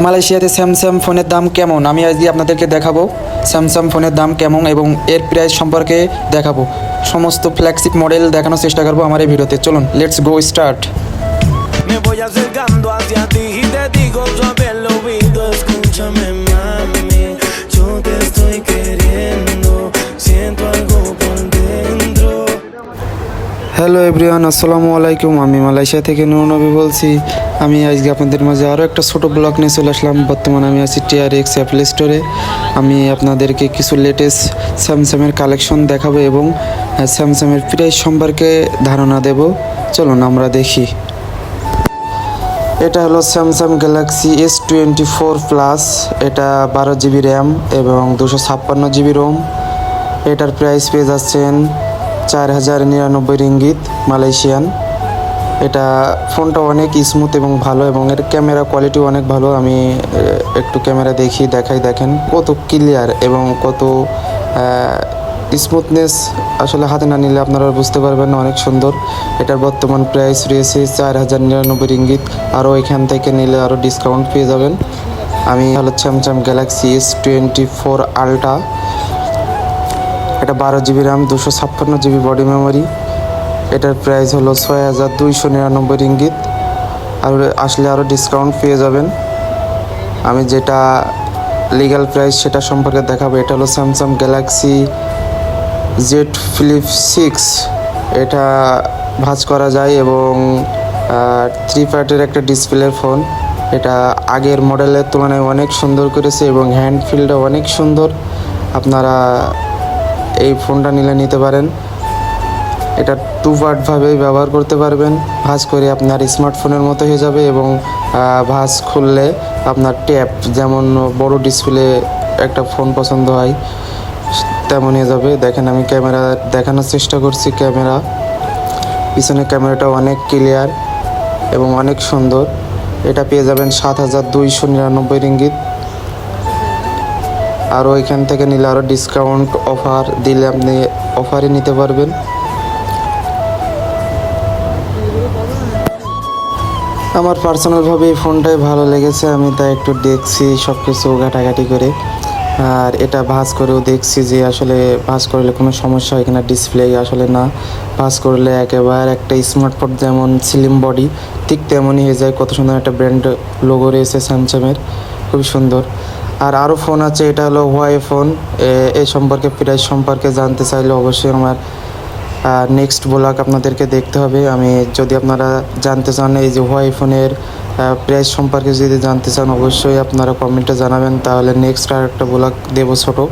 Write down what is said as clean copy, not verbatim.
মালয়েশিয়াতে স্যামসাং ফোনের দাম কেমন আমি আজকে আপনাদেরকে দেখাবো। স্যামসাং ফোনের দাম কেমন এবং এর প্রাইস সম্পর্কে দেখাবো। সমস্ত ফ্ল্যাগশিপ মডেল দেখানোর চেষ্টা করবো আমার এই ভিডিওতে। চলুন let's go start. Me voy acercando hacia ti y te digo suave al oído, escúchame mami, yo te estoy queriendo, siento algo por dentro. Hello everyone, আসসালামু আলাইকুম। আমি মালয়েশিয়া থেকে নূর নবী বলছি। আমি আজকে আপনাদের মাঝে আরও একটা ছোটো ব্লগ নিয়ে চলে আসলাম। বর্তমানে আমি আছি TRX অ্যাপল স্টোরে। আমি আপনাদেরকে কিছু লেটেস্ট স্যামসাংয়ের কালেকশন দেখাবো এবং স্যামসাংয়ের প্রাইস সম্পর্কে ধারণা দেব। চলুন আমরা দেখি। এটা হলো স্যামসাং গ্যালাক্সি S24 প্লাস। এটা 12 GB র্যাম এবং 256 GB রোম। এটার প্রাইস পেয়ে যাচ্ছেন 4099 রিঙ্গিত মালয়েশিয়ান। এটা ফোনটা অনেক স্মুথ এবং ভালো এবং এর ক্যামেরা কোয়ালিটি অনেক ভালো। আমি একটু ক্যামেরা দেখাই, দেখেন কত ক্লিয়ার এবং কত স্মুথনেস। আসলে হাতে না নিলে আপনারা বুঝতে পারবেন না, অনেক সুন্দর। এটার বর্তমান প্রাইস রয়েছে 4099 রিঙ্গিত। আরও এখান থেকে নিলে আরও ডিসকাউন্ট পেয়ে যাবেন। আমি হলো স্যামসাং গ্যালাক্সি S24 আলট্রা। এটা 12 GB RAM, 256 GB body memory. এটার প্রাইস হলো 6299 রিঙ্গিত। আর আসলে আরও ডিসকাউন্ট পেয়ে যাবেন। আমি যেটা লিগ্যাল প্রাইস সেটা সম্পর্কে দেখাবো। এটা হলো স্যামসাং গ্যালাক্সি Z Flip 6। এটা ভাঁজ করা যায় এবং 3 পার্টের একটা ডিসপ্লের ফোন। এটা আগের মডেলের তুলনায় অনেক সুন্দর করেছে এবং হ্যান্ড ফিলটা অনেক সুন্দর। আপনারা এই ফোনটা নিতে পারেন। এটা 2 পার্টভাবেই ব্যবহার করতে পারবেন। ভাঁজ করে আপনার স্মার্টফোনের মতো হয়ে যাবে এবং ভাঁজ খুললে আপনার ট্যাব যেমন বড় ডিসপ্লে একটা ফোন পছন্দ হয় তেমন হয়ে যাবে। দেখেন আমি ক্যামেরা দেখানোর চেষ্টা করছি। ক্যামেরা পিছনের ক্যামেরাটা অনেক ক্লিয়ার এবং অনেক সুন্দর। এটা পেয়ে যাবেন 7299 রিঙ্গিত। আরও এখান থেকে নিলে আরও ডিসকাউন্ট অফার দিলে আপনি অফারে নিতে পারবেন। আমার পার্সোনালভাবে এই ফোনটাই ভালো লেগেছে। আমি তাই একটু দেখছি সব কিছু ঘাটাঘাটি করে। আর এটা ভাঁজ করেও দেখছি যে আসলে ভাঁজ করলে কোনো সমস্যা হয় কিনা। ডিসপ্লে আসলে না, ভাঁজ করলে একেবারে একটা স্মার্টফোন যেমন স্লিম বডি ঠিক তেমনই হয়ে যায়। কত সুন্দর একটা ব্র্যান্ড লোগো রয়েছে স্যামসাংয়ের, খুবই সুন্দর। আর আরও ফোন আছে। এটা হলো হুয়াই ফোন। এ সম্পর্কে প্রাইস সম্পর্কে জানতে চাইলে অবশ্যই আমার নেক্সট ব্লগ আপনাদেরকে দেখতে হবে। আমি যদি আপনারা জানতে চান এই যে হুয়াই ফোনের প্রাইস সম্পর্কে যদি জানতে চান অবশ্যই আপনারা কমেন্টে জানাবেন, তাহলে নেক্সট আর একটা ব্লগ দেবো ছোটো।